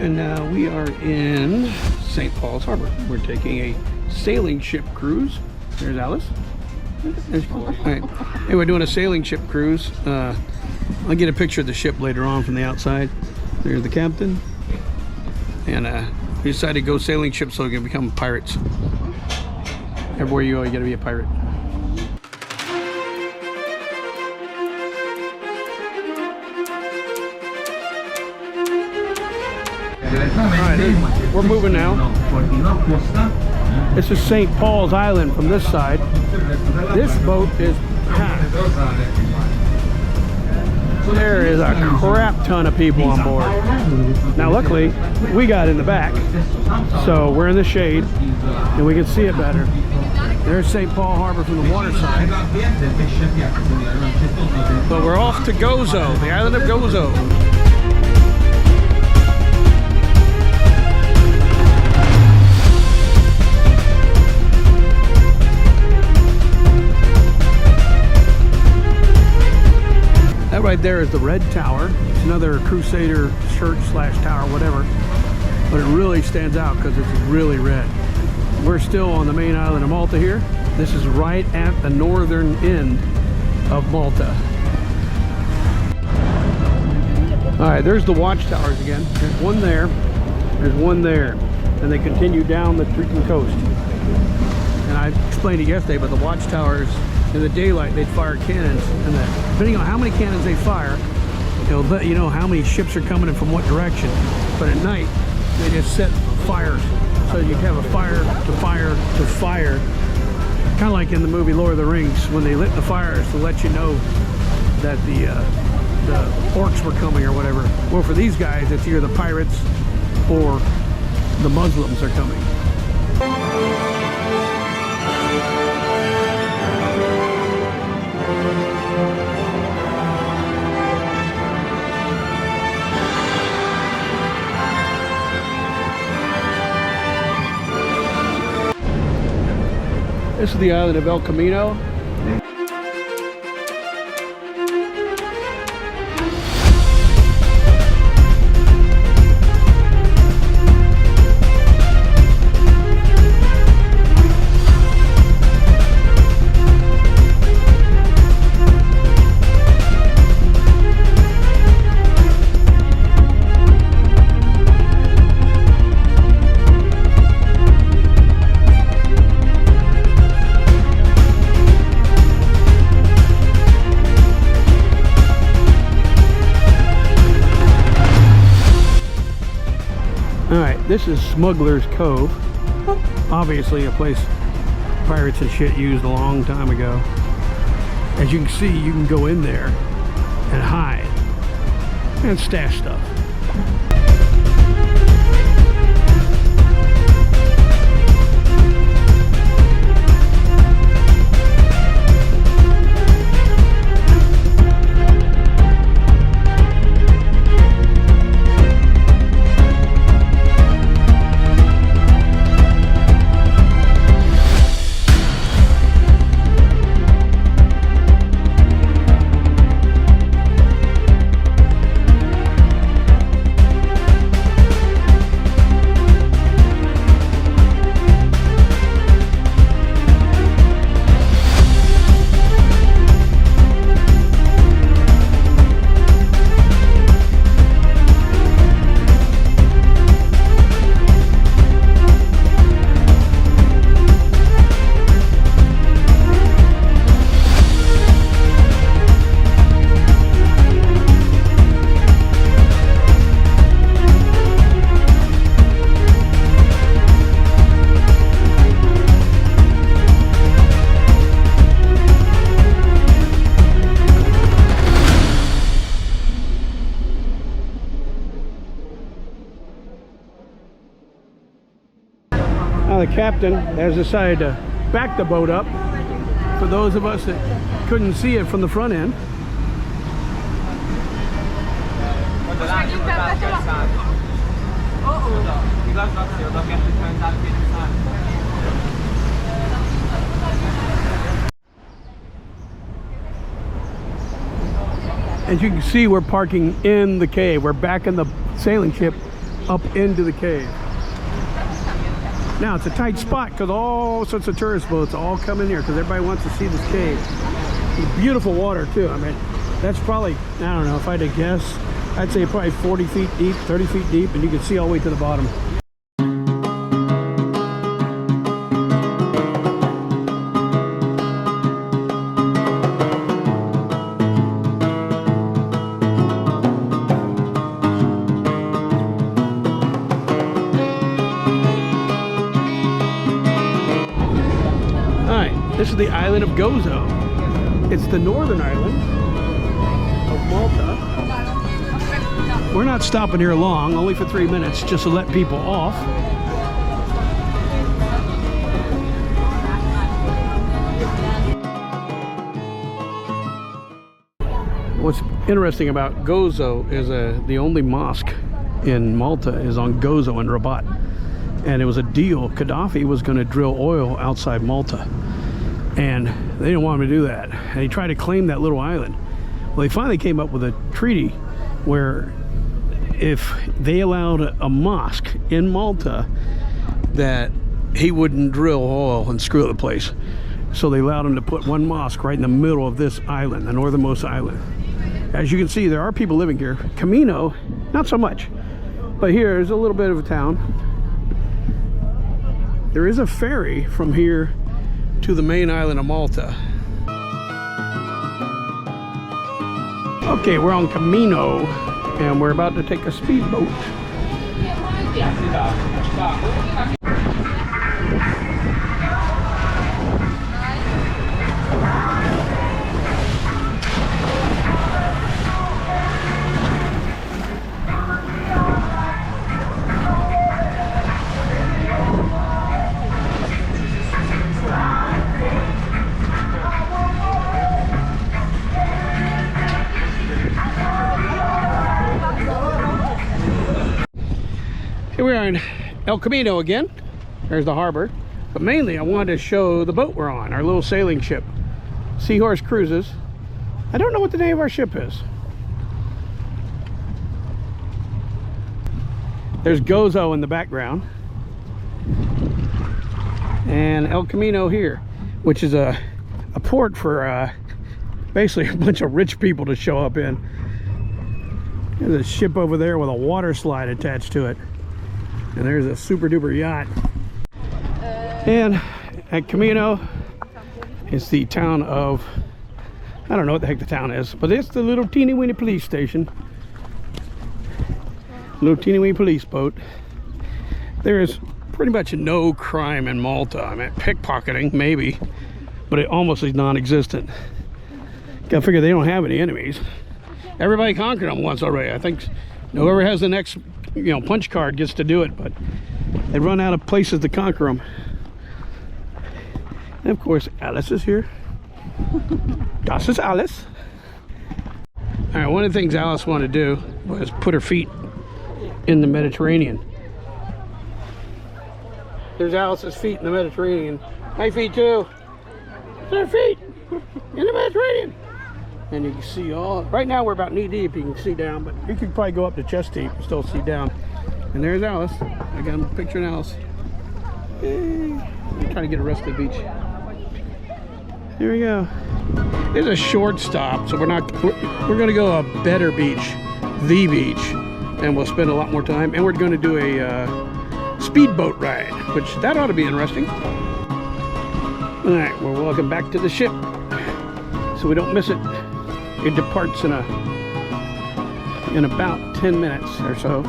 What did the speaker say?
And now we are in St. Paul's Harbor. We're taking a sailing ship cruise. There's Alice. All right. Hey, we're doing a sailing ship cruise. I'll get a picture of the ship later on from the outside. There's the captain. And we decided to go sailing ship so we can become pirates. Everywhere you go, you gotta be a pirate. Alright, we're moving now. This is St. Paul's Island from this side. This boat is packed. There is a crap ton of people on board. Now luckily, we got in the back, so we're in the shade and we can see it better. There's St. Paul Harbor from the water side. But we're off to Gozo, the island of Gozo. That right there is the Red Tower. It's another Crusader church slash tower, whatever. But it really stands out because it's really red. We're still on the main island of Malta here. This is right at the northern end of Malta. All right, there's the watchtowers again. There's one there, there's one there. And they continue down the freaking coast. And I explained it yesterday, but the watchtowers, in the daylight, they'd fire cannons, and depending on how many cannons they fire, it'll let you know how many ships are coming in from what direction. But at night, they just set fires, so you have a fire to fire to fire, kind of like in the movie Lord of the Rings, when they lit the fires to let you know that the orcs were coming or whatever. Well, for these guys, it's either the pirates or the Muslims are coming. This is the island of El Camino. This is Smuggler's Cove. Obviously a place pirates and shit used a long time ago. As you can see, you can go in there and hide and stash stuff. The captain has decided to back the boat up for those of us that couldn't see it from the front end. As you can see, we're parking in the cave. We're back in the sailing ship up into the cave. Now it's a tight spot because all sorts of tourist boats all come in here because everybody wants to see this cave. It's beautiful water too. I mean, that's probably, I don't know, if I had to guess, I'd say probably 40 feet deep, 30 feet deep, and you can see all the way to the bottom. This is the island of Gozo. It's the northern island of Malta. We're not stopping here long, only for 3 minutes, just to let people off. What's interesting about Gozo is the only mosque in Malta is on Gozo in Rabat. And it was a deal. Gaddafi was going to drill oil outside Malta. And they didn't want him to do that. And he tried to claim that little island. Well, they finally came up with a treaty where if they allowed a mosque in Malta, that he wouldn't drill oil and screw the place. So they allowed him to put one mosque right in the middle of this island, the northernmost island. As you can see, there are people living here. Camino, not so much. But here is a little bit of a town. There is a ferry from here to the main island of Malta. Okay, we're on Camino and we're about to take a speedboat. Here we are in El Camino again. There's the harbor. But mainly I wanted to show the boat we're on, our little sailing ship. Seahorse Cruises. I don't know what the name of our ship is. There's Gozo in the background. And El Camino here, which is a port for basically a bunch of rich people to show up in. There's a ship over there with a water slide attached to it. And there's a super duper yacht. And at Camino is the town of, I don't know what the heck the town is, but it's the little teeny weeny police station. Little teeny weeny police boat. There is pretty much no crime in Malta. I mean, pickpocketing maybe, but it almost is non-existent. Gotta figure they don't have any enemies. Everybody conquered them once already. I think whoever has the next, punch card gets to do it, but they run out of places to conquer them. And of course, Alice is here. Das ist Alice. All right, one of the things Alice wanted to do was put her feet in the Mediterranean. There's Alice's feet in the Mediterranean. My feet too. Their feet in the Mediterranean. And you can see all, right now we're about knee deep, you can see down, but you could probably go up to chest deep and still see down. And there's Alice. I got a picture of Alice. I'm trying to get the rest of the beach. There we go. It's a short stop, so we're gonna go a better beach, the beach, and we'll spend a lot more time. And we're gonna do a speedboat ride, which that ought to be interesting. All right, well, welcome back to the ship, so we don't miss it. It departs in about 10 minutes or so.